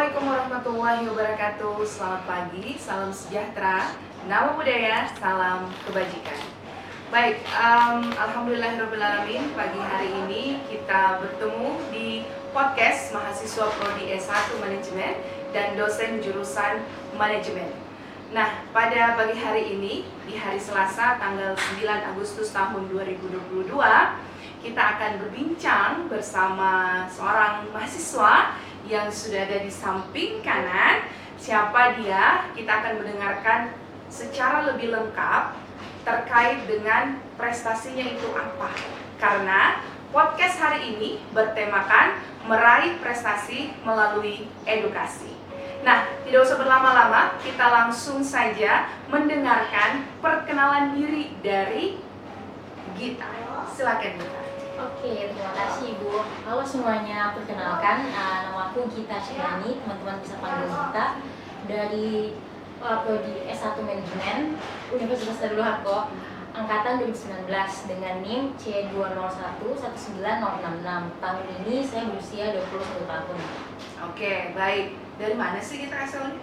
Assalamualaikum warahmatullahi wabarakatuh. Selamat pagi, salam sejahtera, nama budaya, salam kebajikan. Baik, alhamdulillahirrahmanirrahim. Pagi hari ini kita bertemu di podcast mahasiswa Prodi S1 Manajemen dan dosen jurusan Manajemen. Nah, pada pagi hari ini, di hari Selasa tanggal 9 Agustus tahun 2022, kita akan berbincang bersama seorang mahasiswa yang sudah ada di samping kanan. Siapa dia? Kita akan mendengarkan secara lebih lengkap terkait dengan prestasinya itu apa. Karena podcast hari ini bertemakan meraih prestasi melalui edukasi. Nah, tidak usah berlama-lama, kita langsung saja mendengarkan perkenalan diri dari Gita. Silakan Gita. Oke, terima kasih Ibu. Halo semuanya, perkenalkan nama aku Gita Syahani, teman-teman bisa panggil Gita, dari Prodi S1 Manajemen Universitas Darul Harko, angkatan 2019 dengan NIM C20119066. Tahun ini saya berusia 21 tahun. Oke, baik. Dari mana sih Gita asalnya?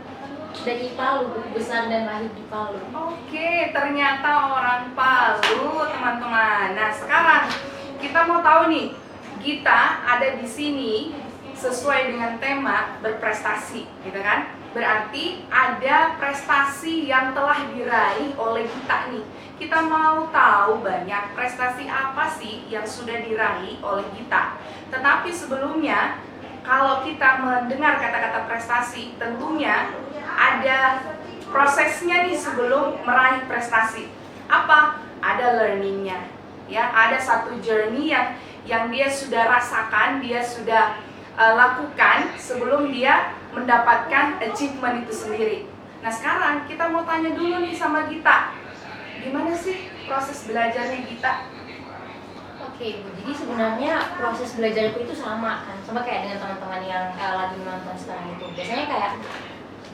Dari Palu, besar dan lahir di Palu. Oke, ternyata orang Palu, teman-teman. Nah, sekarang kita mau tahu nih, Gita ada di sini sesuai dengan tema berprestasi, gitu kan? Berarti ada prestasi yang telah diraih oleh Gita nih. Kita mau tahu banyak prestasi apa sih yang sudah diraih oleh Gita. Tetapi sebelumnya, kalau kita mendengar kata-kata prestasi, tentunya ada prosesnya nih sebelum meraih prestasi. Apa? Ada learningnya. Ya, ada satu journey yang dia sudah rasakan, dia sudah lakukan sebelum dia mendapatkan achievement itu sendiri. Nah, sekarang kita mau tanya dulu nih sama Gita, gimana sih proses belajarnya Gita? Oke Bu, jadi sebenarnya proses belajarku itu sama kan, sama kayak dengan teman-teman yang lagi menonton sekarang itu.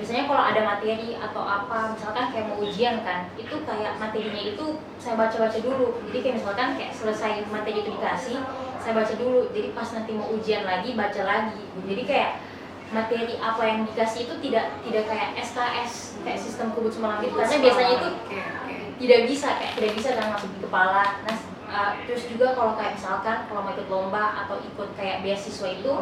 Biasanya kalau ada materi atau apa, misalkan kayak mau ujian kan, itu kayak materinya itu saya baca-baca dulu. Jadi kayak misalkan kayak selesai materi itu dikasih, saya baca dulu. Jadi pas nanti mau ujian lagi, baca lagi. Jadi kayak materi apa yang dikasih itu tidak kayak SKS, kayak sistem kubus semalam itu. Karena biasanya itu tidak bisa kan masuk di kepala. Nah, terus juga kalau kayak misalkan kalau mau ikut lomba atau ikut kayak beasiswa itu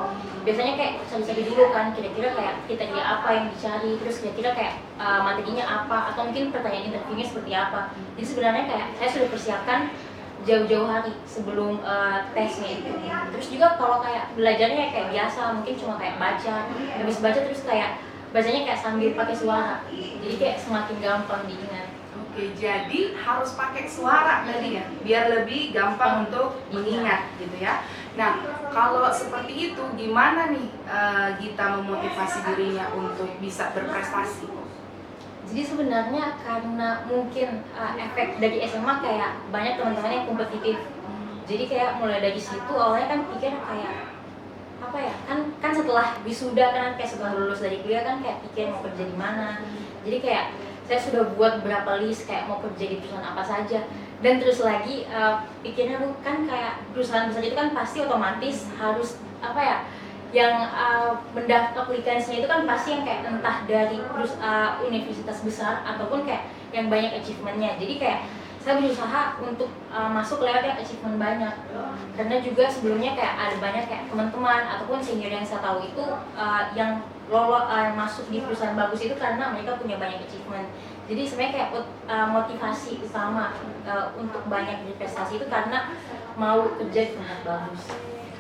biasanya kayak cari-cari dulu kan, kira-kira kayak kriteria apa yang dicari, terus kira-kira kayak materinya apa, atau mungkin pertanyaan interviewnya seperti apa. Jadi sebenarnya kayak saya sudah persiapkan jauh-jauh hari sebelum tesnya itu. Terus juga kalau kayak belajarnya kayak biasa, mungkin cuma kayak baca, habis baca terus kayak bacanya kayak sambil pakai suara, jadi kayak semakin gampang diingat. Oke, jadi harus pakai suara tadi ya, biar lebih gampang untuk mengingat gitu ya. Nah, kalau seperti itu gimana nih Gita memotivasi dirinya untuk bisa berprestasi? Jadi sebenarnya karena mungkin efek dari SMA kayak banyak teman-teman yang kompetitif. Jadi kayak mulai dari situ awalnya kan pikir kayak apa ya, kan setelah wisuda kan kayak setelah lulus dari kuliah kan kayak pikir mau kerja di mana. Jadi kayak saya sudah buat beberapa list kayak mau kerja di perusahaan apa saja, dan terus lagi pikirnya kan kayak perusahaan besar itu kan pasti otomatis harus apa ya, yang mendaftar aplikasinya itu kan pasti yang kayak entah dari universitas besar ataupun kayak yang banyak achievementnya. Jadi kayak saya berusaha untuk masuk lewat yang achievement banyak, karena juga sebelumnya kayak ada banyak kayak teman-teman ataupun senior yang saya tahu itu yang masuk di perusahaan bagus itu karena mereka punya banyak achievement. Jadi sebenarnya kayak motivasi utama untuk banyak berprestasi itu karena mau kerja di tempat bagus.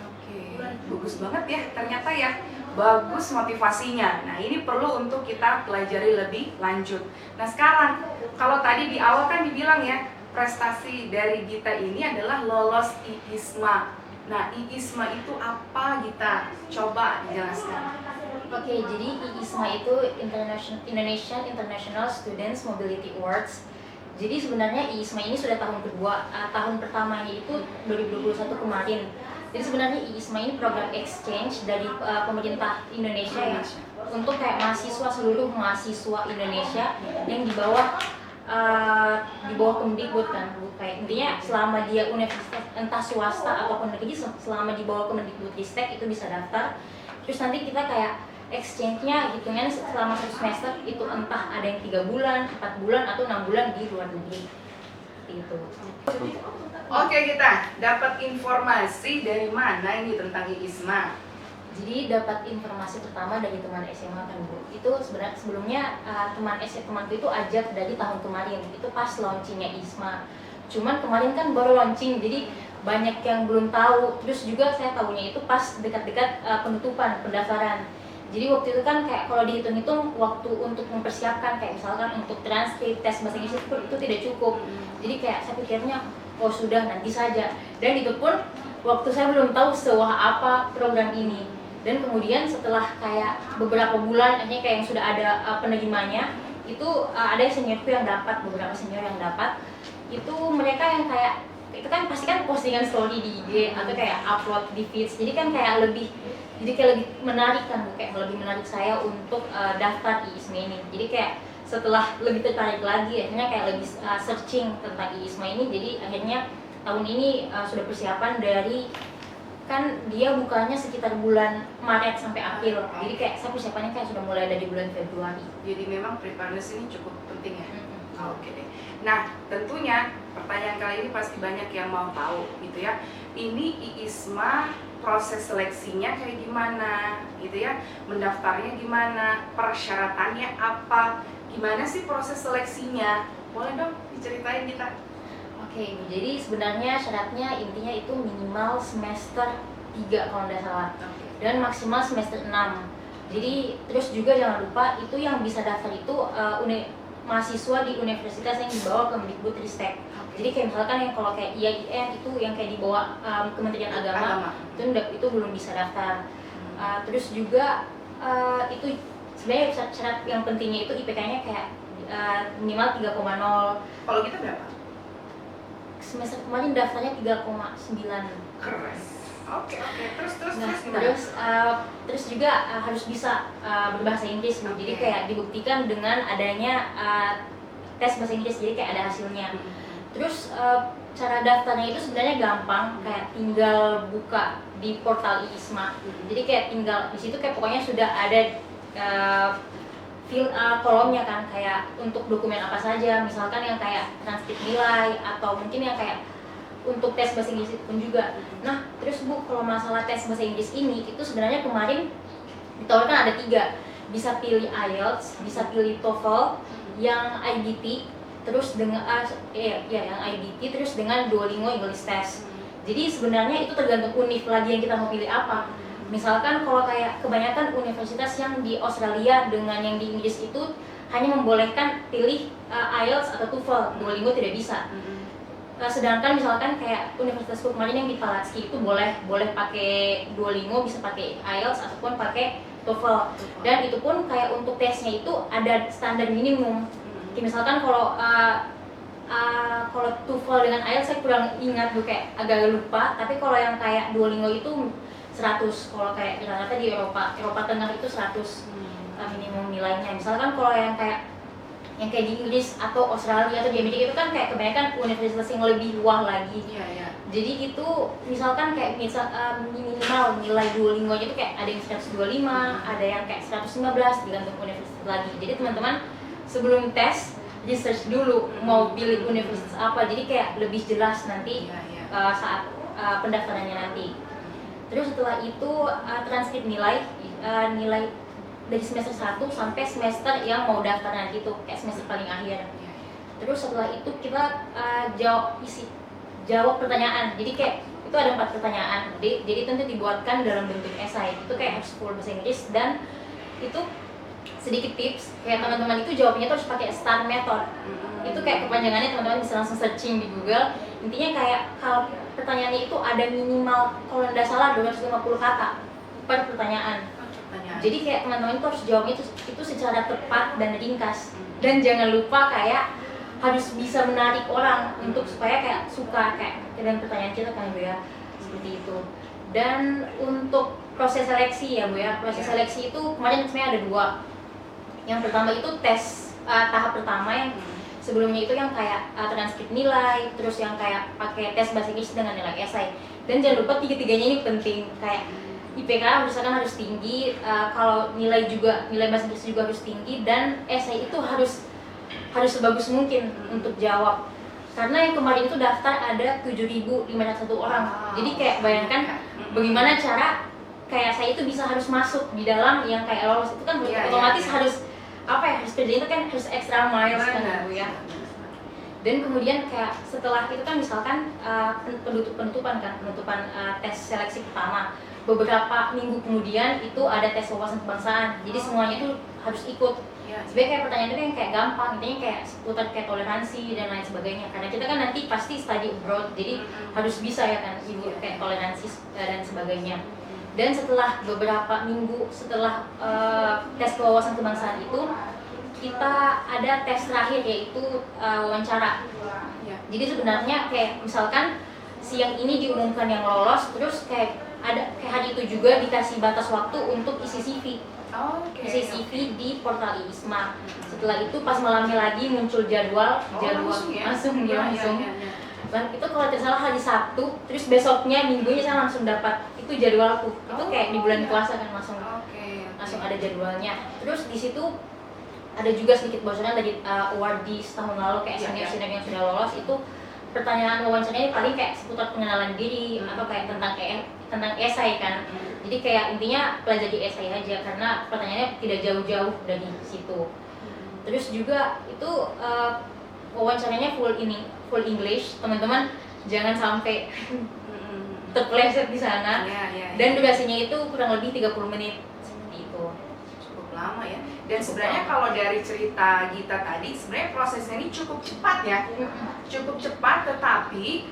Oke, bagus banget ya ternyata ya, bagus motivasinya. Nah, ini perlu untuk kita pelajari lebih lanjut. Nah, sekarang kalau tadi di awal kan dibilang ya, prestasi dari Gita ini adalah lolos IISMA. Nah, IISMA itu apa Gita? Coba dijelaskan. Oke, jadi IISMA itu Indonesian International Students Mobility Awards. Jadi sebenarnya IISMA ini sudah tahun kedua, tahun pertamanya itu 2021 kemarin. Jadi sebenarnya IISMA ini program exchange dari pemerintah Indonesia ya, untuk kayak seluruh mahasiswa Indonesia yang di bawah Kemdikbud kan, kayak intinya selama dia universitas entah swasta ataupun negeri, selama di bawah Kemdikbud Ristek itu bisa daftar. Terus nanti kita kayak exchange-nya hitungannya selama 1 semester itu entah ada yang 3 bulan, 4 bulan atau 6 bulan di luar negeri. Seperti itu. Oke, kita dapat informasi dari mana ini tentang IISMA? Jadi dapat informasi pertama dari teman SMA kan Bu. Itu sebenarnya sebelumnya temanku itu ajak dari tahun kemarin. Itu pas launchingnya IISMA. Cuman kemarin kan baru launching, jadi banyak yang belum tahu. Terus juga saya tahunya itu pas dekat-dekat penutupan pendaftaran. Jadi waktu itu kan kayak kalau dihitung-hitung waktu untuk mempersiapkan kayak misalkan untuk transkrip, tes bahasa Inggris itu tidak cukup. Jadi kayak saya pikirnya oh sudah nanti saja. Dan itu pun waktu saya belum tahu sewah apa program ini. Dan kemudian setelah kayak beberapa bulan akhirnya kayak yang sudah ada penerimanya itu ada seniorku yang dapat, beberapa senior yang dapat. Itu mereka yang kayak itu kan pasti kan postingan story di IG atau kayak upload di feeds. Jadi kan kayak lebih menarik kan, kayak lebih menarik saya untuk daftar IISMA ini. Jadi kayak setelah lebih tertarik lagi akhirnya kayak lebih searching tentang IISMA ini. Jadi akhirnya tahun ini sudah persiapan dari kan dia bukanya sekitar bulan Maret sampai April. Jadi kayak saya persiapannya kayak sudah mulai dari bulan Februari. Jadi memang preparedness ini cukup penting ya. Oke deh. Nah, tentunya pertanyaan kali ini pasti banyak yang mau tahu gitu ya. Ini IISMA proses seleksinya kayak gimana gitu ya, mendaftarnya gimana, persyaratannya apa, gimana sih proses seleksinya, boleh dong diceritain kita. Oke, jadi sebenarnya syaratnya intinya itu minimal semester 3 kalau tidak salah dan maksimal semester 6. Jadi terus juga jangan lupa itu yang bisa daftar itu mahasiswa di universitas yang dibawa ke Mendikbudristek. Jadi kayak misalkan yang kalau kayak IAIN itu yang kayak dibawa Kementerian Agama. Itu belum bisa daftar. Terus juga itu sebenarnya syarat yang pentingnya itu IPK-nya kayak minimal 3,0. Kalau kita berapa? Semester kemarin daftarnya 3,9. Keren. Oke. Terus Terus juga harus bisa berbahasa Inggris. Jadi kayak dibuktikan dengan adanya tes bahasa Inggris, jadi kayak ada hasilnya. Terus cara daftarnya itu sebenarnya gampang, kayak tinggal buka di portal IISMA. Jadi kayak tinggal di situ kayak pokoknya sudah ada kolomnya kan, kayak untuk dokumen apa saja, misalkan yang kayak transkrip nilai atau mungkin yang kayak untuk tes bahasa Inggris pun juga. Nah, terus Bu, kalau masalah tes bahasa Inggris ini itu sebenarnya kemarin ditawarkan ada 3, bisa pilih IELTS, bisa pilih TOEFL, yang IBT, terus dengan yang IBT terus dengan Duolingo English Test. Jadi sebenarnya itu tergantung univ lagi yang kita mau pilih apa. Misalkan kalau kayak kebanyakan universitas yang di Australia dengan yang di Inggris itu hanya membolehkan pilih IELTS atau TOEFL, Duolingo tidak bisa. Sedangkan misalkan kayak universitas kemarin yang di Palatsky itu boleh pakai Duolingo, bisa pakai IELTS ataupun pakai TOEFL. Dan itu pun kayak untuk tesnya itu ada standar minimum. Kayak misalkan kalau TOEFL dengan IELTS saya kurang ingat tuh, kayak agak lupa. Tapi kalau yang kayak Duolingo itu 100, kalau kayak rata-rata di Eropa Tengah itu 100 minimum nilainya. Misalkan kalau yang kayak di Inggris atau Australia atau di Amerika itu kan kayak kebanyakan universitas yang lebih wah lagi. Jadi itu misalkan kayak minimal nilai Duolingo-nya itu kayak ada yang 125, ada yang kayak 115, tergantung universitas lagi. Jadi teman-teman sebelum tes research dulu mau pilih universitas apa, jadi kayak lebih jelas nanti saat pendaftarannya nanti. Terus setelah itu transkrip nilai dari semester 1 sampai semester yang mau daftar nanti itu kayak semester paling akhir. Terus setelah itu kita jawab pertanyaan. Jadi kayak itu ada 4 pertanyaan. Jadi tentu dibuatkan dalam bentuk esai. Itu kayak harus full bahasa Inggris, dan itu sedikit tips kayak teman-teman itu jawabnya tuh harus pakai STAR method. Itu kayak kepanjangannya teman-teman bisa langsung searching di Google. Intinya kayak kalau pertanyaannya itu ada minimal kalau tidak salah 250 kata per pertanyaan. Jadi kayak teman-teman itu harus jawabnya itu secara tepat dan ringkas. Dan jangan lupa kayak harus bisa menarik orang untuk supaya kayak suka kayak dengan pertanyaan kita kan Bu ya, seperti itu. Dan untuk proses seleksi ya Bu ya, proses seleksi itu kemarin sebenarnya ada 2. Yang pertama itu tes tahap pertama yang sebelumnya itu yang kayak transkrip nilai, terus yang kayak pakai tes bahasa Inggris dengan nilai esai. Dan jangan lupa 3-tiganya ini penting, kayak IPK misalkan harus tinggi, kalau nilai bahasa Inggris juga harus tinggi, dan essay itu harus sebagus mungkin untuk jawab. Karena yang kemarin itu daftar ada 7.501 orang. Jadi kayak bayangkan bagaimana cara kayak saya itu harus masuk di dalam yang kayak lolos itu kan otomatis harus harus kerja itu kan harus extra miles kan Bu ya. Dan kemudian kayak setelah itu kan misalkan penutupan tes seleksi pertama, beberapa minggu kemudian itu ada tes wawasan kebangsaan, jadi semuanya itu harus ikut. Sebenarnya kayak pertanyaan itu yang kayak gampang, intinya kayak seputar kayak toleransi dan lain sebagainya, karena kita kan nanti pasti study abroad, jadi harus bisa ya kan ibu kayak toleransi dan sebagainya. Dan setelah beberapa minggu setelah tes wawasan kebangsaan itu, kita ada tes terakhir yaitu wawancara. Jadi sebenarnya kayak misalkan siang ini diumumkan yang lolos, terus kayak hari itu juga dikasih batas waktu untuk isi CV. Isi CV di portal ISMA. Setelah itu pas malamnya lagi muncul jadwal langsung. Dan itu kalau tidak salah hari Sabtu, terus besoknya minggunya saya langsung dapat itu jadwalku. Itu kayak di bulan puasa kan langsung ada jadwalnya. Terus di situ ada juga sedikit bocoran dari awardees tahun lalu kayak senior yang sudah lolos, itu pertanyaan wawancaranya paling kayak seputar pengenalan diri atau kayak tentang esai kan. Jadi kayak intinya pelajari esai aja karena pertanyaannya tidak jauh-jauh dari situ. Terus juga itu wawancaranya full English, teman-teman jangan sampai terpeleset di sana. Dan durasinya itu kurang lebih 30 menit seperti itu. Cukup lama ya. Dan sebenarnya kalau dari cerita Gita tadi, sebenarnya prosesnya ini cukup cepat ya. Cukup cepat, tetapi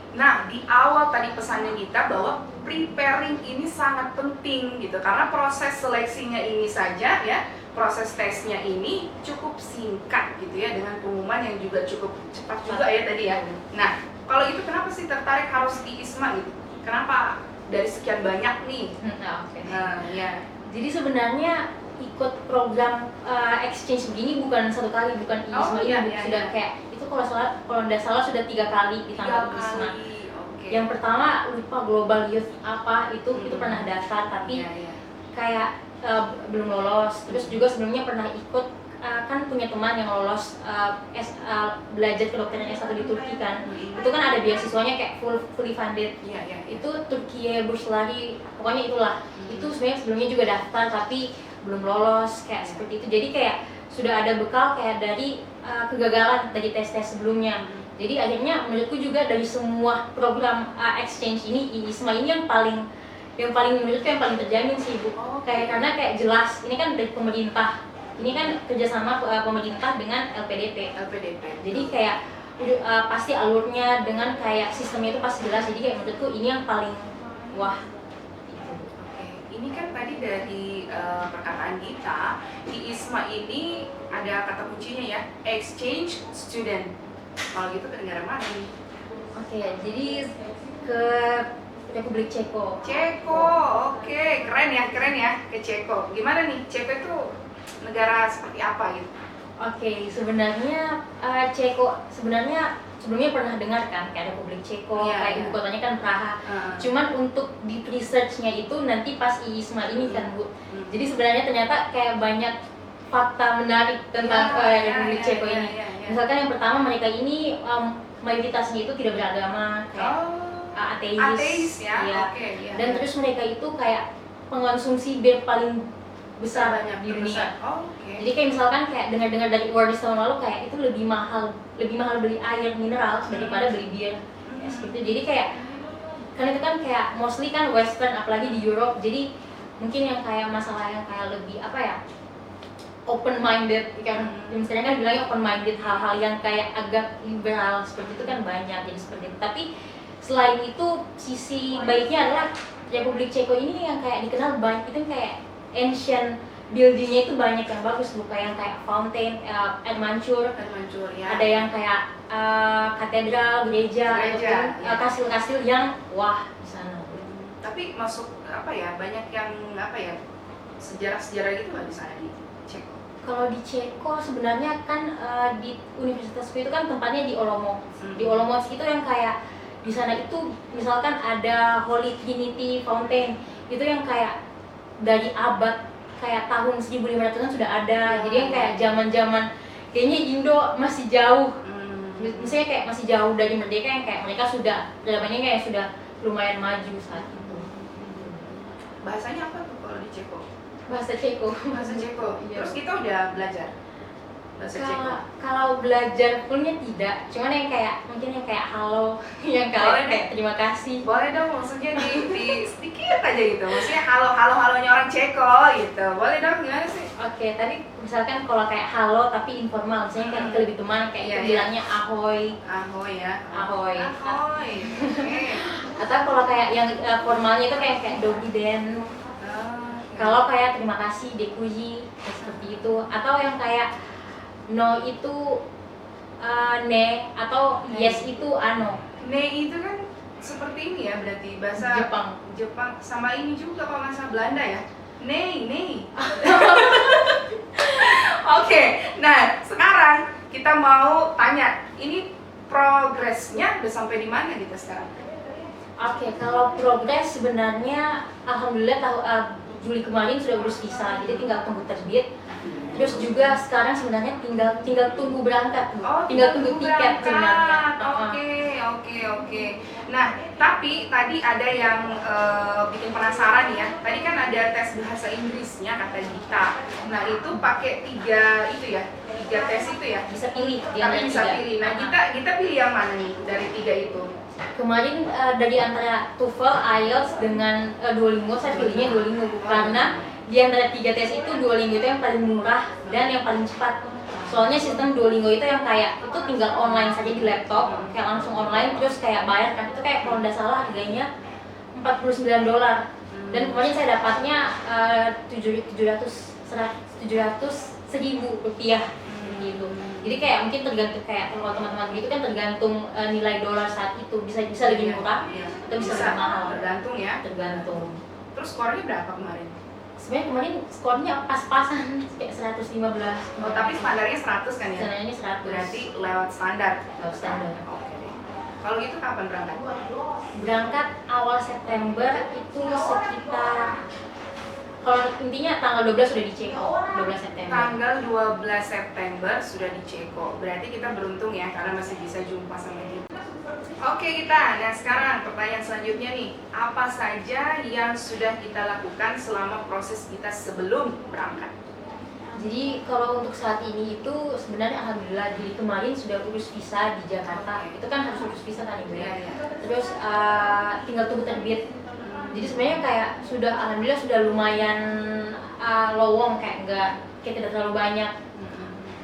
di awal tadi pesannya Gita bahwa preparing ini sangat penting gitu. Karena proses seleksinya ini saja ya, proses tesnya ini cukup singkat gitu ya, dengan pengumuman yang juga cukup cepat juga ya tadi ya. Nah, kalau itu kenapa sih tertarik harus di ISMA gitu? Kenapa dari sekian banyak nih? Jadi sebenarnya ikut program exchange begini bukan satu kali, bukan ISMA sudah kayak itu kalau tidak salah sudah 3 kali ditangkap ISMA. Yang pertama lupa Global Youth itu pernah daftar tapi kayak belum lolos. Terus juga sebelumnya pernah ikut kan punya teman yang lolos belajar kedokteran S1 di Turki kan. Itu kan ada beasiswanya kayak fully funded. Itu Turkiye Burslari, pokoknya itulah. Itu sebenarnya sebelumnya juga daftar tapi belum lolos kayak seperti itu. Jadi kayak sudah ada bekal kayak dari kegagalan dari tes-tes sebelumnya. Jadi akhirnya menurutku juga dari semua program exchange ini ISMA ini yang paling menurutku yang paling terjamin sih Bu. Karena kayak jelas ini kan dari pemerintah. Ini kan kerjasama pemerintah dengan LPDP. Jadi kayak pasti alurnya dengan kayak sistemnya itu pasti jelas. Jadi kayak menurutku ini yang paling wah. Ini kan tadi dari perkataan Gita, di ISMA ini ada kata kuncinya ya, exchange student. Kalau gitu ke negara mana nih? Jadi ke Republik Ceko. Oke, keren ya, ke Ceko. Gimana nih, Ceko itu negara seperti apa gitu? Sebenarnya Ceko sebelumnya pernah dengar kan kayak Republik Ceko, kayak ibu kotanya kan Praha. Cuman untuk deep research-nya itu nanti pas ISMA ini kan Bu. Jadi sebenarnya ternyata kayak banyak fakta menarik tentang Republik Ceko ini. Misalkan yang pertama, mereka ini mayoritasnya itu tidak beragama, kayak ateis ya. Dan terus mereka itu kayak pengonsumsi bir paling besar di dunia. Jadi kayak misalkan kayak dengar dari awardees tahun lalu kayak itu lebih mahal beli air mineral daripada beli bir. Seperti jadi kayak kan itu kan kayak mostly kan western, apalagi di Europe. Jadi mungkin yang kayak masalah yang kayak lebih open minded kan, misalnya kan bilangnya open minded, hal-hal yang kayak agak liberal seperti itu kan banyak, jadi seperti itu. Tapi selain itu sisi baiknya adalah Republik Ceko ini yang kayak dikenal banyak itu kayak ancient buildingnya itu banyak yang bagus, bukan yang kayak fountain, air mancur ya. Ada yang kayak katedral, gereja kastil-kastil yang wah di sana. Tapi masuk banyak yang sejarah-sejarah gitu nggak di sana di Ceko? Kalau di Ceko sebenarnya kan di universitasku itu kan tempatnya di Olomouc. Di Olomouc itu yang kayak di sana itu misalkan ada Holy Trinity Fountain, itu yang kayak dari abad kayak tahun 1500-an sudah ada. Jadi yang kayak zaman-zaman kayaknya Indo masih jauh. Misalnya kayak masih jauh dari merdeka, yang kayak mereka sudah dalamnya kayak sudah lumayan maju saat itu. Bahasanya apa tuh kalau di Ceko? Bahasa Ceko. Bahasa Ceko. Iya. Terus kita udah belajar bahasa Ceko. Kalau belajar fullnya tidak, cuman yang kayak mungkin yang kayak halo, yang Boleh kayak terima kasih. Boleh dong, maksudnya di sedikit aja gitu. Maksudnya halonya orang Ceko gitu. Boleh dong, gimana sih? Oke, tadi misalkan kalau kayak halo tapi informal, misalnya kayak kita lebih teman kayak Iya, itu iya. bilangnya ahoy. Ahoy ya. Ahoy. Ahoy. Oke. Atau kalau kayak yang formalnya itu kayak dogi den. Kalau kayak terima kasih dekuji seperti itu. Atau yang kayak no itu ne, atau Ne. yes itu ano. Ne itu kan seperti ini ya, berarti bahasa Jepang sama ini juga kalau bahasa Belanda ya. Nei. Oke, nah sekarang kita mau tanya, ini progresnya udah sampai di mana kita sekarang? Oke, kalau progres sebenarnya alhamdulillah Juli kemarin sudah urus visa, jadi tinggal tunggu terbit. Terus juga sekarang sebenarnya tinggal tunggu berangkat, tinggal tunggu tiket sebenarnya. Oke. Nah, tapi tadi ada yang bikin penasaran ya. Tadi kan ada tes bahasa Inggrisnya kata Gita. Nah, itu pakai tiga tes itu ya. Bisa pilih, Kami bisa pilih. Nah, kita pilih yang mana nih dari tiga itu? Kemarin dari antara TOEFL, IELTS dengan Duolingo, saya pilihnya Duolingo karena di antara tiga tes itu Duolingo itu yang paling murah dan yang paling cepat. Soalnya sistem Duolingo itu yang kayak itu tinggal online saja di laptop, kayak langsung online terus kayak bayar kan, itu kayak kalau nggak salah harganya $49. Dan kemarin saya dapatnya 700.000 rupiah gitu. Jadi kayak mungkin tergantung kayak kalau teman-teman gitu kan tergantung nilai dolar saat itu, bisa lebih murah atau bisa lebih mahal. Tergantung ya. Tergantung. Terus skornya berapa kemarin? Sebenarnya kemarin skornya pas-pasan kayak 115. Oh, tapi standarnya 100 kan ya? Standarnya 100. Berarti lewat standar. Lewat standar. Oke deh. Kalau gitu kapan berangkat? Berangkat awal September itu sekitar, kalau intinya tanggal 12 sudah di Ceko, 12 September. Tanggal 12 September sudah di Ceko. Berarti kita beruntung ya karena masih bisa jumpa sama dia. Oke kita, nah sekarang pertanyaan selanjutnya nih, apa saja yang sudah kita lakukan selama proses kita sebelum berangkat? Jadi kalau untuk saat ini itu sebenarnya alhamdulillah Juli kemarin sudah urus visa di Jakarta. Itu kan harus urus visa kan Ibu ya. Terus tinggal tunggu terbit. Jadi sebenarnya kayak sudah alhamdulillah sudah lumayan lowong, kayak tidak terlalu banyak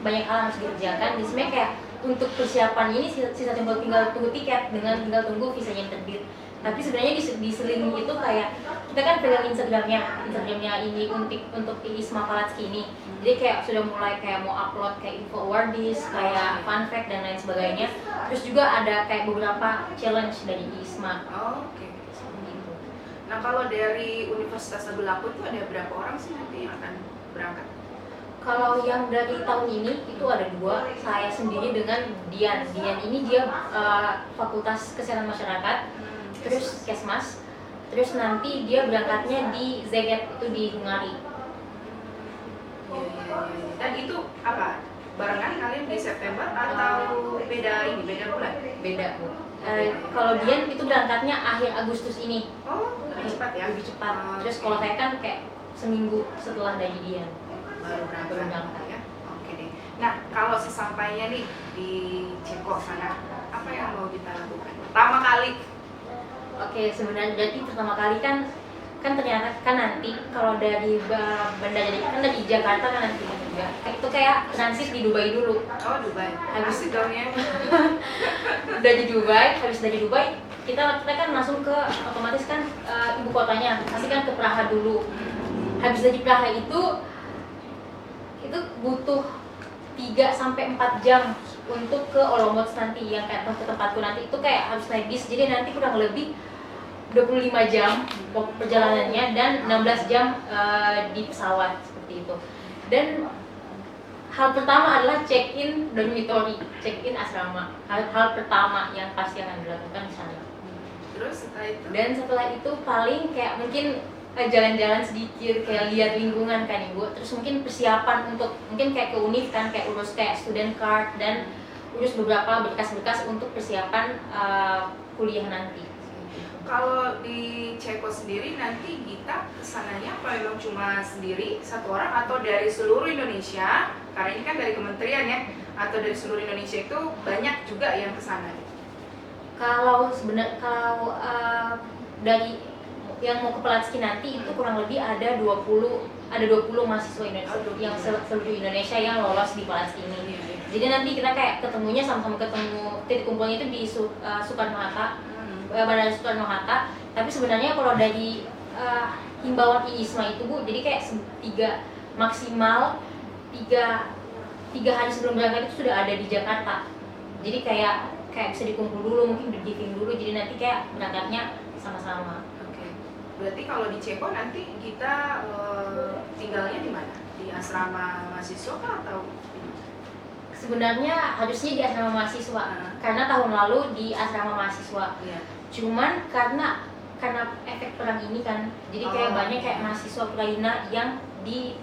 hal yang harus dikerjakan. Jadi sebenarnya kayak untuk persiapan ini sisa tinggal tunggu tiket dengan tinggal tunggu visanya terbit. Tapi sebenarnya di seling itu kayak kita kan pegang Instagramnya ini untuk Isma Palatski ini. Jadi kayak sudah mulai kayak mau upload kayak info awardis, kayak fun fact dan lain sebagainya. Terus juga ada kayak beberapa challenge dari Isma. Oke. Gitu. Nah kalau dari Universitas Tadulako itu ada berapa orang sih nanti yang akan berangkat? Kalau yang dari tahun ini itu ada 2, saya sendiri dengan Dian ini dia Fakultas Kesehatan Masyarakat, terus Kesmas, terus nanti dia berangkatnya di Szeged itu di Hungari. Dan itu apa? Barengan kalian di September atau beda bulan? Beda Bu. Kalau Dian itu berangkatnya akhir Agustus ini. Oh, lebih cepat ya? Lebih cepat. Terus kalau saya kan kayak seminggu setelah dari Dian. Baru berangkat ya. Oke deh. Nah, kalau sesampainya nih di Ceko sana, apa yang mau kita lakukan? Pertama kali. Oke, sebenarnya jadi pertama kali kan ternyata kan nanti kalau dari bandara kan dari Jakarta kan nanti juga. Itu kayak transit di Dubai dulu. Oh, Dubai. Habis itu ya. Dari Dubai, habis dari Dubai kita kan langsung ke otomatis kan ibu kotanya, pasti kan ke Praha dulu. Habis dari Praha itu butuh 3-4 jam untuk ke Olomouc nanti, yang kayak ke tempatku nanti itu kayak harus naik bis, jadi nanti kurang lebih 25 jam perjalanannya dan 16 jam di pesawat seperti itu. Dan hal pertama adalah check-in dormitory, check-in asrama. Hal pertama yang pasti akan dilakukan di sana. Terus setelah itu? Dan setelah itu paling kayak mungkin jalan-jalan sedikit, kayak lihat lingkungan kan Ibu. Terus mungkin persiapan untuk mungkin kayak ke univ kan, kayak urus kayak student card dan urus beberapa berkas-berkas untuk persiapan kuliah nanti. Kalau di Ceko sendiri nanti Gita kesananya apa memang cuma sendiri satu orang atau dari seluruh Indonesia? Karena ini kan dari kementerian ya, atau dari seluruh Indonesia itu banyak juga yang kesana. Kalau dari yang mau ke Pelatski nanti itu kurang lebih ada 20 mahasiswa Indonesia yang seluruh Indonesia yang lolos di Pelatski ini. Jadi nanti kita kayak ketemunya sama-sama ketemu, titik kumpulnya itu di Soekarno-Hatta, Bandara Soekarno-Hatta. Tapi sebenarnya kalau dari himbauan IISMA itu Bu, jadi kayak maksimal 3 hari sebelum berangkat itu sudah ada di Jakarta. Jadi kayak bisa dikumpul dulu, mungkin briefing dulu, jadi nanti kayak berangkatnya sama-sama. Oke. Berarti kalau di Ceko nanti kita tinggalnya di mana? Di asrama mahasiswa kah atau? Sebenarnya harusnya di asrama mahasiswa, karena tahun lalu di asrama mahasiswa. Cuman karena efek perang ini kan, jadi kayak banyak kayak mahasiswa Ukraina yang di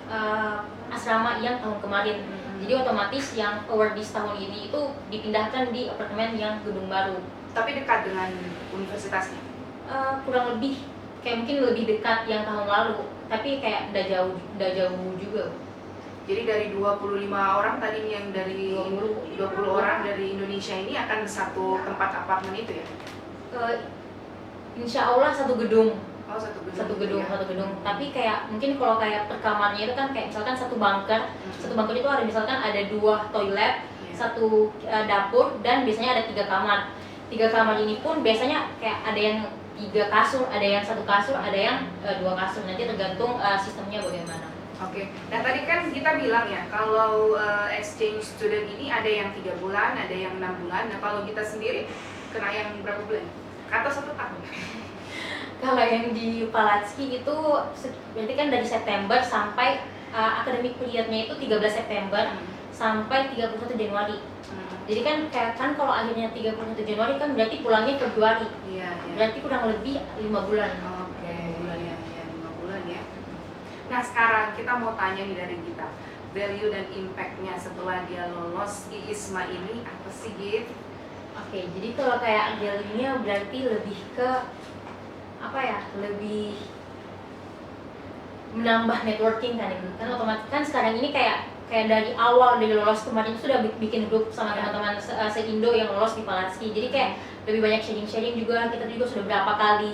asrama yang tahun kemarin. Jadi otomatis yang awardees tahun ini itu dipindahkan di apartemen yang gedung baru. Tapi dekat dengan universitasnya? Kurang lebih, kayak mungkin lebih dekat yang tahun lalu, tapi kayak udah jauh juga. Jadi dari 25 orang tadi yang dari 20 orang dari Indonesia ini akan satu tempat apartemen itu ya? Insya Allah satu gedung. Oh, satu gedung. Tapi kayak mungkin kalau kayak per kamarnya itu kan kayak misalkan satu bunker. Satu bunker itu ada misalkan ada 2 toilet, satu dapur, dan biasanya ada 3 kamar. 3 kamar ini pun biasanya kayak ada yang 3 kasur, ada yang 1 kasur, ada yang 2 kasur. Nanti tergantung sistemnya bagaimana. Oke. Nah tadi kan kita bilang ya kalau exchange student ini ada yang 3 bulan, ada yang 6 bulan. Nah kalau kita sendiri kena yang berapa bulan? Atau 1 tahun? Kalau yang di Pelatski itu berarti kan dari September sampai akademik periodnya itu 13 September sampai 31 Januari. Jadi kan kalau akhirnya 31 Januari kan berarti pulangnya Februari. Iya. Berarti kurang lebih 5 bulan. Oke. 5 bulan ya. Nah sekarang kita mau tanya nih dari kita, value dan impact-nya setelah dia lolos IISMA ini apa sih Git? Oke, jadi kalau kayak value-nya berarti lebih ke lebih menambah networking kan Ibu. Kan otomatis kan sekarang ini kayak dari awal dari lolos kemarin sudah bikin grup sama teman-teman se-Indo yang lolos di Pelatski. Jadi kayak lebih banyak sharing juga. Kita juga sudah berapa kali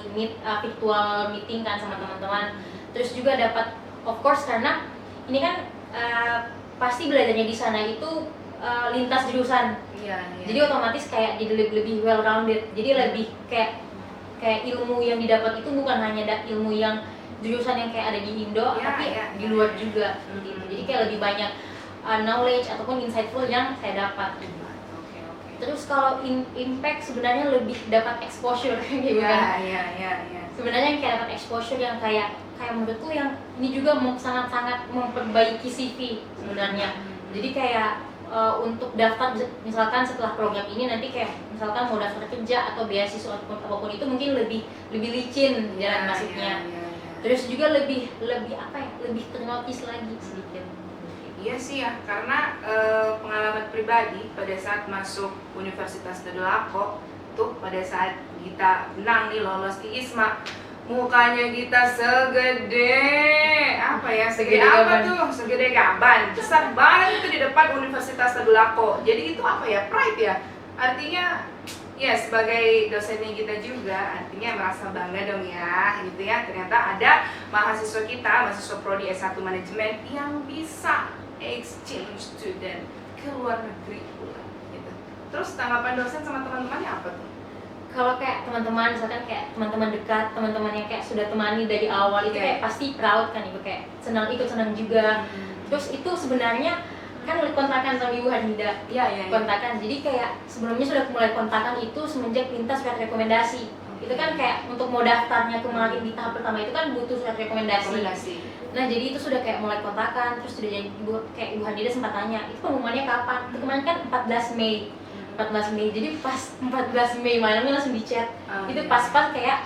virtual meeting kan sama teman-teman. Terus juga dapat, of course, karena ini kan pasti belajarnya di sana itu lintas jurusan. Jadi otomatis kayak jadi lebih well rounded. Jadi lebih kayak ilmu yang didapat itu bukan hanya ilmu yang jurusan yang kayak ada di Indo, tapi di luar juga. Jadi kayak lebih banyak knowledge ataupun insightful yang saya dapat. Terus kalau impact sebenarnya lebih dapat exposure gitu kan. Sebenarnya yang kayak dapat exposure yang kayak menurutku yang ini juga sangat-sangat memperbaiki CV sebenarnya. Jadi kayak untuk daftar misalkan setelah program ini nanti kayak misalkan mau daftar kerja atau beasiswa ataupun apapun itu mungkin lebih licin jalan masuknya. Terus juga lebih ternotis lagi sedikit. Iya sih ya, karena pengalaman pribadi pada saat masuk Universitas Tadulako tuh pada saat kita menang nih lolos di IISMA, mukanya kita segede segede gaban, besar banget itu di depan Universitas Tadulako. Jadi itu pride ya, artinya ya sebagai dosennya kita juga artinya merasa bangga dong ya gitu ya, ternyata ada mahasiswa prodi S1 manajemen yang bisa exchange student ke luar negeri pula gitu. Terus tanggapan dosen sama teman-temannya apa tuh? Kalau kayak teman-teman, misalkan kayak teman-teman dekat, teman-teman yang kayak sudah temani dari awal itu kayak pasti proud kan Ibu, kayak ikut senang juga. Terus itu sebenarnya kan kontakan sama Ibu Hanida. Kontakan. Jadi kayak sebelumnya sudah mulai kontakan itu semenjak minta surat rekomendasi. Itu kan kayak untuk mau daftarnya kemarin di tahap pertama itu kan butuh surat rekomendasi. Nah jadi itu sudah kayak mulai kontakan, terus sudah jadi Ibu Hanida sempat tanya, itu pengumumannya kapan? Itu kemarin kan 14 Mei, jadi pas 14 Mei malamnya langsung di chat. Itu pas-pas kayak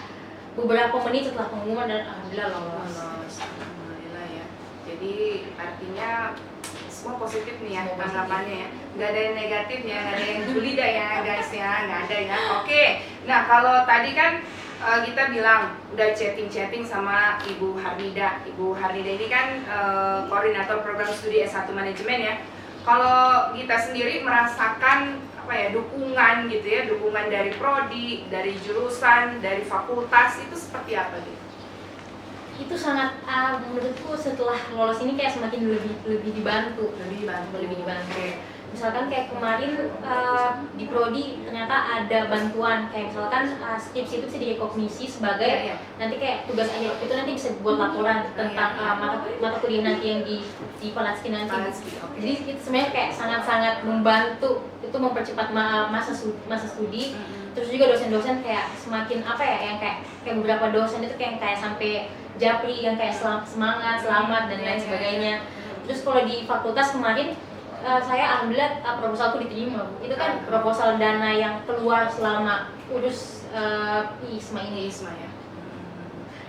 beberapa menit setelah pengumuman dan alhamdulillah lolos. Alhamdulillah ya. Jadi artinya semua positif nih ya Semua tanggapannya ya. Nggak ada yang negatif ya, nggak ada yang julida ya guys ya, nggak ada ya. Oke. Nah kalau tadi kan kita bilang udah chatting sama Ibu Harnida. Ibu Harnida ini kan koordinator program studi S1 manajemen ya. Kalau kita sendiri merasakan apa ya, dukungan gitu ya, dukungan dari prodi, dari jurusan, dari fakultas itu seperti apa gitu? Itu sangat menurutku setelah lolos ini kayak semakin lebih dibantu. Misalkan kayak kemarin di prodi ternyata ada bantuan kayak misalkan skripsi itu bisa direkognisi sebagai nanti kayak tugas akhir itu nanti bisa buat laporan tentang mata kuliah nanti yang di Palaski nanti. Jadi itu sebenarnya kayak sangat-sangat membantu, itu mempercepat masa studi. Terus juga dosen-dosen kayak semakin apa ya, yang kayak beberapa dosen itu kayak sampai japri yang kayak semangat, selamat dan lain sebagainya. Terus kalau di fakultas kemarin saya alhamdulillah proposalku diterima. Itu kan proposal dana yang keluar selama urus ISMA ini. ISMA ya.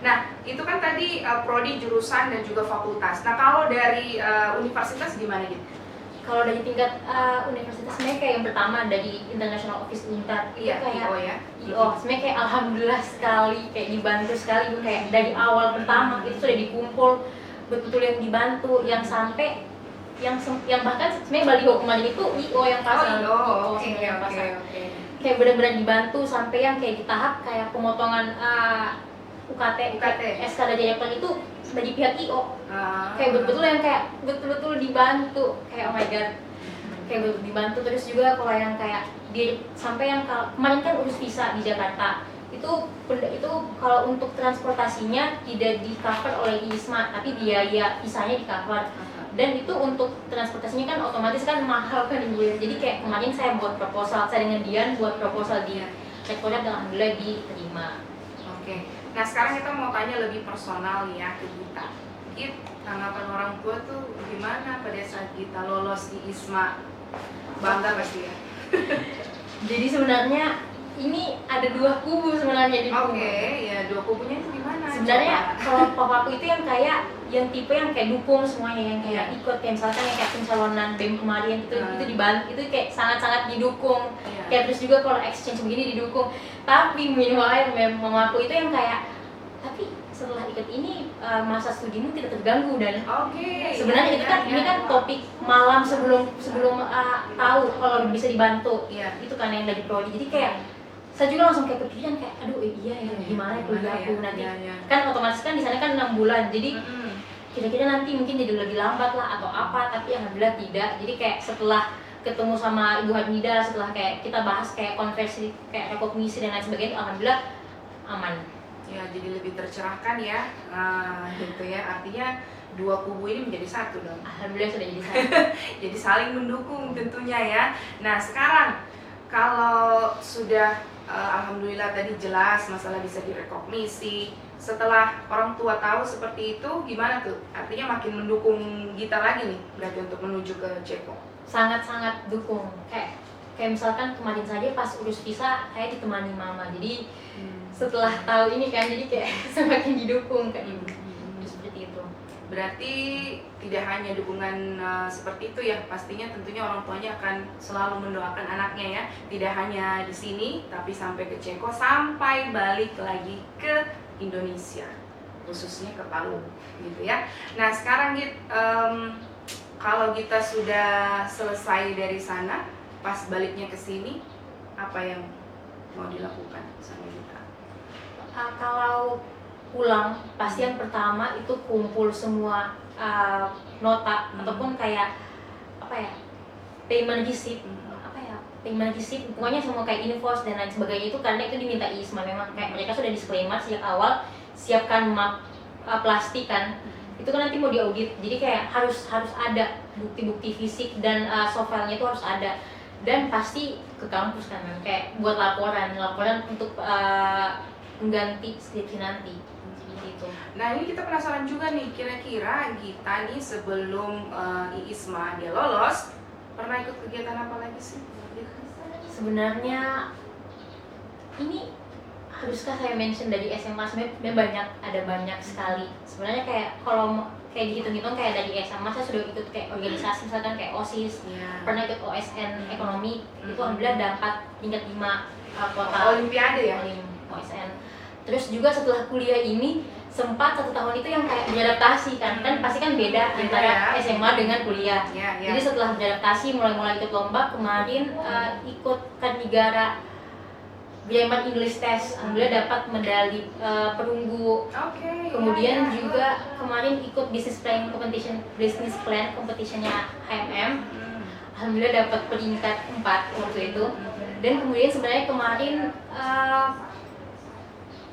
Nah, itu kan tadi prodi, jurusan dan juga fakultas. Nah, kalau dari universitas gimana gitu? Kalau dari tingkat universitas sebenarnya kayak yang pertama dari International Office Untar, iya, kayak IO ya. IO, sebenarnya kayak alhamdulillah sekali, kayak dibantu sekali. Gue kayak dari awal pertama itu sudah dikumpul betul-betul yang dibantu, yang sampai yang bahkan sebenarnya baliho kemarin itu IO yang pasang. Oke. Kayak benar-benar dibantu sampai yang kayak di tahap kayak pemotongan UKT. SK dari rektor itu dari pihak IO. Kayak betul-betul yang kayak betul-betul dibantu, kayak oh my god, kayak betul dibantu. Terus juga kalau yang kayak sampai yang kemarin kan urus visa di Jakarta itu kalau untuk transportasinya tidak di cover oleh ISMA, tapi biaya visanya di cover. Dan itu untuk transportasinya kan otomatis kan mahal kan Ibu ya. Jadi kayak kemarin saya buat proposal, saya dengan Dian buat proposal di rektorat dan alhamdulillah diterima. Oke. Nah sekarang kita mau tanya lebih personal nih ya ke Gita. Git, tanggapan orang tua tuh gimana pada saat Gita lolos di ISMA? Bangga pasti ya? Jadi sebenarnya ini ada dua kubu sebenarnya di kubu. Oke, ya dua kubunya itu gimana? Sebenarnya kalau papaku itu yang kayak yang tipe yang kayak dukung semuanya, yang kayak ikut kayak misalkan yang kayak pencalonan BEM kemarin itu dibantu, itu kayak sangat-sangat didukung. Kayak terus juga kalau exchange begini didukung. Tapi meanwhile mamaku itu yang kayak tapi setelah ikut ini masa studimu tidak terganggu dan sebenarnya itu kan ini kan topik malam sebelum tahu kalau bisa dibantu. Itu kan yang dari prodi. Jadi kayak saya juga langsung kayak kepikiran kayak aduh iya ya gimana kuliahku nanti kan otomatis kan di sana kan 6 bulan jadi kira-kira nanti mungkin jadi lebih lambat lah atau apa, tapi alhamdulillah tidak. Jadi kayak setelah ketemu sama Ibu Harnida, setelah kayak kita bahas kayak konversi kayak rekognisi dan lain sebagainya, alhamdulillah aman ya, jadi lebih tercerahkan ya. Gitu ya, artinya dua kubu ini menjadi satu dong. Alhamdulillah sudah jadi satu. Jadi saling mendukung tentunya ya. Nah sekarang kalau sudah alhamdulillah tadi jelas masalah bisa direkognisi. Setelah orang tua tahu seperti itu, gimana tuh? Artinya makin mendukung Gita lagi nih, berarti untuk menuju ke Ceko. Sangat-sangat dukung. Kayak misalkan kemarin saja pas urus visa, saya ditemani mama. Jadi setelah tahu ini kan, jadi kayak semakin didukung kayak ibu. Seperti itu. Berarti tidak hanya dukungan seperti itu ya, pastinya tentunya orang tuanya akan selalu mendoakan anaknya ya. Tidak hanya di sini, tapi sampai ke Ceko, sampai balik lagi ke Indonesia, khususnya ke Palu, gitu ya. Nah sekarang kalau kita sudah selesai dari sana, pas baliknya ke sini, apa yang mau dilakukan sama kita? Kalau pulang, pasti yang pertama itu kumpul semua nota ataupun kayak apa ya, payment receipt, payment receipt, pokoknya semua kayak invoice dan lain sebagainya itu karena itu diminta ISMA. Memang kayak mereka sudah disclaimer sejak awal, siapkan map plastik kan, itu kan nanti mau diaudit, jadi kayak harus ada bukti-bukti fisik dan soft file-nya itu harus ada. Dan pasti ke kampus kan, kayak buat laporan untuk mengganti skripsi nanti. Gitu. Nah ini kita penasaran juga nih, kira-kira Gita nih sebelum ISMA dia lolos, pernah ikut kegiatan apa lagi sih? Sebenarnya ini haruskah saya mention dari SMA? Sebenarnya ada banyak sekali. Sebenarnya kayak kalau kayak dihitung-hitung kayak dari SMA saya sudah ikut kayak organisasi misalkan kayak OSIS, pernah ikut OSN ekonomi, itu alhamdulillah dapat tingkat 5 kota Olimpiade ya. OSN. Terus juga setelah kuliah ini sempat 1 tahun itu yang kayak beradaptasi kan pasti kan beda antara SMA dengan kuliah. Jadi setelah beradaptasi mulai ikut lomba, kemarin ikut Kanigara German English Test, alhamdulillah dapat medali perunggu. Kemudian juga kemarin ikut business plan competitionnya HMM, alhamdulillah dapat peringkat 4 waktu itu. Dan kemudian sebenarnya kemarin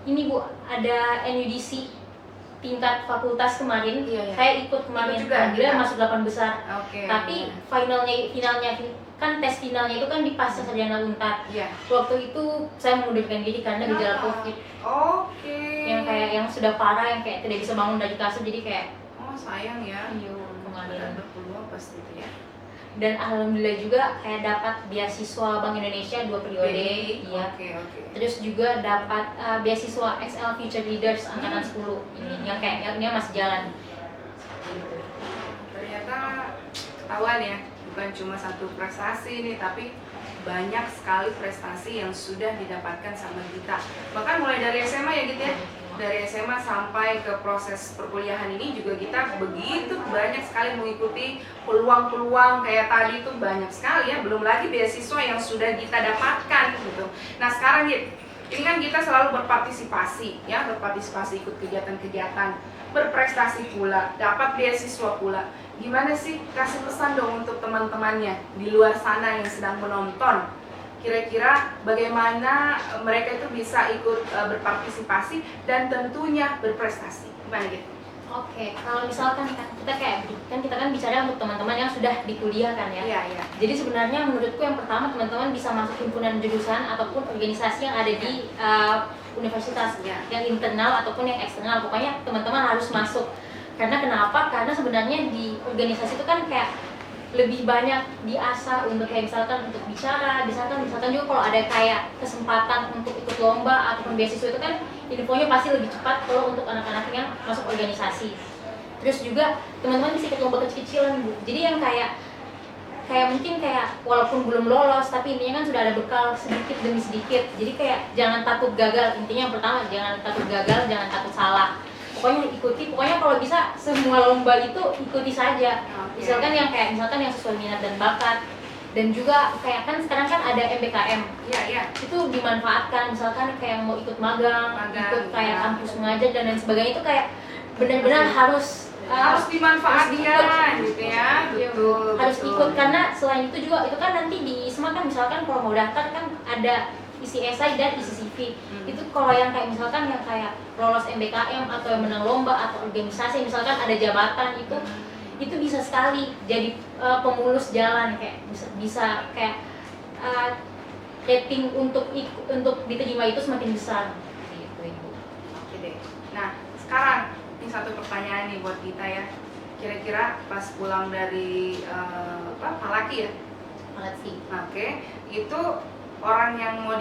ini Bu, ada NUDC tingkat fakultas kemarin, saya ikut kemarin, alhamdulillah masuk 8 besar. Tapi finalnya kan tes finalnya itu kan di pasca sarjana Unpad. Waktu itu saya mengundurkan diri karena gejala COVID. Yang kayak yang sudah parah, yang kayak tidak bisa bangun dari kasur, jadi kayak sayang ya. Kemarin berpeluang pasti itu ya. Dan alhamdulillah juga kayak dapat beasiswa Bank Indonesia 2 periode. Terus juga dapat beasiswa XL Future Leaders angkatan 10 ini yang kayaknya masih jalan. Ternyata ketahuan ya, bukan cuma satu prestasi nih, tapi banyak sekali prestasi yang sudah didapatkan sama Gita. Bahkan mulai dari SMA ya Gita ya, dari SMA sampai ke proses perkuliahan ini juga kita begitu banyak sekali mengikuti peluang-peluang kayak tadi itu banyak sekali ya, belum lagi beasiswa yang sudah kita dapatkan gitu. Nah sekarang ini kan kita selalu berpartisipasi ya, ikut kegiatan-kegiatan, berprestasi pula, dapat beasiswa pula. Gimana sih, kasih pesan dong untuk teman-temannya di luar sana yang sedang menonton. Kira-kira bagaimana mereka itu bisa ikut berpartisipasi dan tentunya berprestasi. Gimana gitu? Kalau misalkan kita kan bicara untuk teman-teman yang sudah di kuliah kan ya. Jadi sebenarnya menurutku yang pertama teman-teman bisa masuk himpunan jurusan ataupun organisasi yang ada di universitas, yang internal ataupun yang eksternal. Pokoknya teman-teman harus masuk. Karena kenapa? Karena sebenarnya di organisasi itu kan kayak lebih banyak diasah untuk kayak misalkan untuk bicara, misalkan juga kalau ada kayak kesempatan untuk ikut lomba ataupun beasiswa itu kan infonya pasti lebih cepat kalau untuk anak-anak yang masuk organisasi. Terus juga teman-teman bisa ikut lomba kecil-kecilan Bu. Jadi yang kayak mungkin kayak walaupun belum lolos tapi intinya kan sudah ada bekal sedikit demi sedikit. Jadi kayak jangan takut gagal. Intinya yang pertama jangan takut gagal, jangan takut salah. Pokoknya pokoknya kalau bisa semua lomba itu ikuti saja. Misalkan yang sesuai minat dan bakat. Dan juga kayak kan sekarang kan ada MBKM. Itu dimanfaatkan, misalkan kayak mau ikut magang ikut kayak kampus mengajar dan lain sebagainya, itu kayak benar-benar harus dimanfaatkan gitu ya. Harus ikut, karena selain itu juga itu kan nanti di ISMA kan misalkan kalau mau daftar kan ada isi esai dan isi CV. Itu kalau yang kayak misalkan yang kayak lolos MBKM atau yang menang lomba atau organisasi misalkan ada jabatan, itu bisa sekali jadi pemulus jalan, kayak bisa kayak rating untuk diterima itu semakin besar gitu Ibu. Oke deh. Nah sekarang ini satu pertanyaan nih buat kita ya. Kira-kira pas pulang dari Malaki ya? Malaki. Itu orang yang mau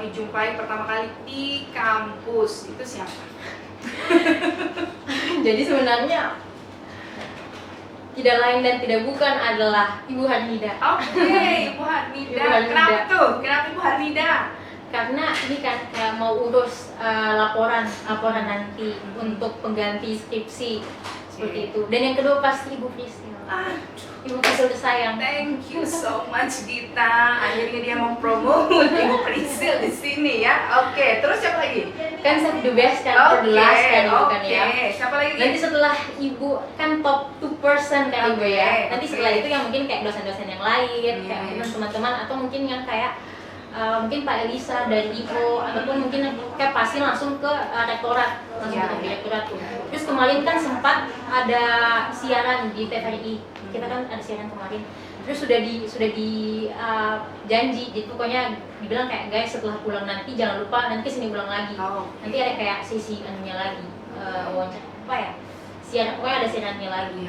dijumpai pertama kali di kampus itu siapa? Jadi sebenarnya tidak lain dan tidak bukan adalah Ibu Harnida. Ibu Harnida. Kenapa tuh? Kenapa Ibu Harnida? Karena ini kan kayak mau urus laporan nanti untuk pengganti skripsi seperti itu. Dan yang kedua pasti Ibu Priscil. Ibu Priscil tersayang. Thank you so much Gita. Akhirnya dia mempromote Ibu Priscil di sini ya. Oke, terus siapa lagi? Kan saya the best kan, the last kan Ibu kan ya. Siapa lagi? Nanti setelah Ibu kan top 2% kan Ibu ya. Nanti setelah itu yang mungkin kayak dosen-dosen yang lain, kayak mungkin teman-teman atau mungkin yang kayak mungkin Pak Elisa dari IPO ataupun mungkin kayak pasti langsung ke rektorat, langsung ke direktorat. Terus kemarin kan sempat ada siaran di TVRI, kita kan ada siaran kemarin. Terus sudah di janji, jadi pokoknya dibilang kayak guys setelah pulang nanti jangan lupa nanti kesini ulang lagi. Nanti ada kayak sesi anunya lagi, wawancara siaran, pokoknya ada siarannya lagi.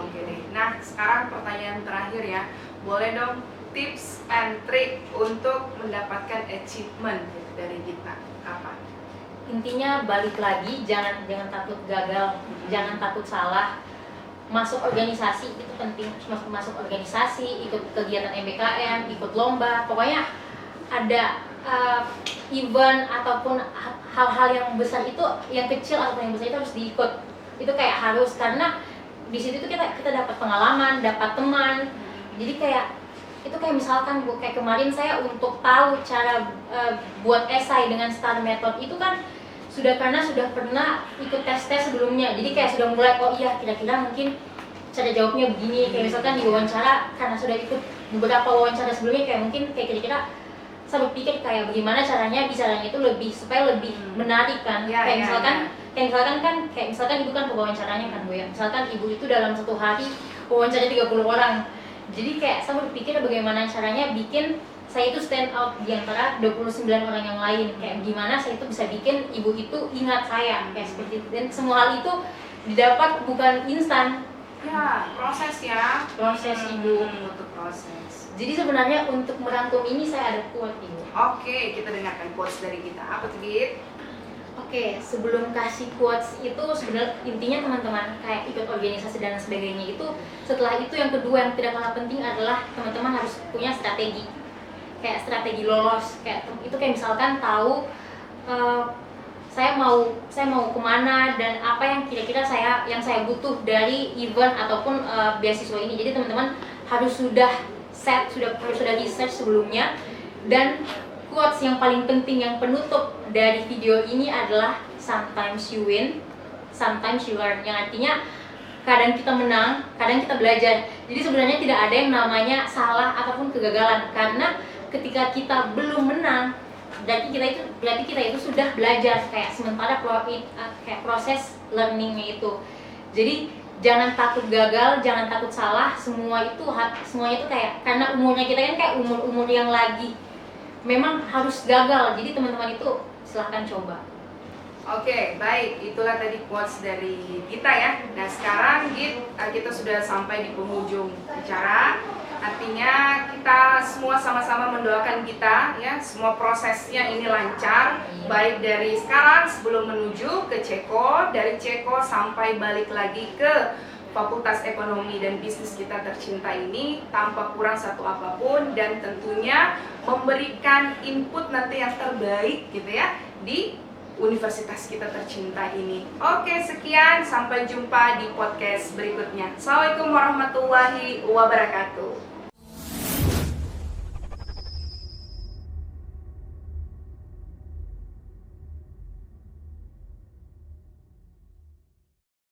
Oke deh. Nah sekarang pertanyaan terakhir ya, boleh dong tips and trick untuk mendapatkan achievement gitu dari Gita? Apa? Intinya balik lagi, jangan takut gagal, jangan takut salah. Masuk organisasi itu penting, masuk organisasi, ikut kegiatan MBKM, ikut lomba, pokoknya ada event ataupun hal-hal yang besar itu, yang kecil ataupun yang besar itu harus diikut. Itu kayak harus, karena di situ tuh kita dapat pengalaman, dapat teman. Jadi kayak itu kayak misalkan kayak kemarin saya untuk tahu cara buat esai dengan STAR method itu kan karena sudah pernah ikut tes-tes sebelumnya. Jadi kayak sudah mulai, oh iya kira-kira mungkin cara jawabnya begini. Kayak misalkan di wawancara, karena sudah ikut beberapa wawancara sebelumnya, kayak mungkin kayak kira-kira saya berpikir kayak bagaimana caranya bicaranya itu supaya lebih menarik kan. Kayak misalkan ibu kan pewawancaranya kan Bu ya. Misalkan ibu itu dalam satu hari wawancara 30 orang. Jadi kayak saya berpikir bagaimana caranya bikin saya itu stand out di antara 29 orang yang lain. Kayak gimana saya itu bisa bikin ibu itu ingat saya, kayak seperti itu. Dan semua hal itu didapat bukan instan. Ya, proses ya. Proses ibu. Untuk proses. Jadi sebenarnya untuk merangkum ini saya ada quote ibu. Oke, kita dengarkan quotes dari kita. Apa tuh, Git? Oke, sebelum kasih quotes itu sebenarnya intinya teman-teman kayak ikut organisasi dan sebagainya itu, setelah itu yang kedua yang tidak kalah penting adalah teman-teman harus punya strategi. Kayak strategi lolos, kayak itu kayak misalkan tahu saya mau kemana dan apa yang kira-kira yang saya butuh dari event ataupun beasiswa ini. Jadi teman-teman harus sudah research sebelumnya. Dan quotes yang paling penting yang penutup dari video ini adalah sometimes you win, sometimes you learn, yang artinya kadang kita menang, kadang kita belajar. Jadi sebenarnya tidak ada yang namanya salah ataupun kegagalan, karena ketika kita belum menang berarti kita itu sudah belajar, kayak sementara kayak proses learningnya itu. Jadi jangan takut gagal, jangan takut salah, semuanya itu kayak, karena umurnya kita kan kayak umur yang lagi memang harus gagal. Jadi teman-teman itu silahkan coba. Oke, baik. Itulah tadi quotes dari kita ya. Nah sekarang kita sudah sampai di penghujung acara. Artinya kita semua sama-sama mendoakan kita ya, semua prosesnya ini lancar. Baik dari sekarang sebelum menuju ke Ceko, dari Ceko sampai balik lagi ke Fakultas Ekonomi dan Bisnis kita tercinta ini tanpa kurang satu apapun, dan tentunya memberikan input nanti yang terbaik gitu ya di universitas kita tercinta ini. Oke, sekian, sampai jumpa di podcast berikutnya. Assalamualaikum warahmatullahi wabarakatuh.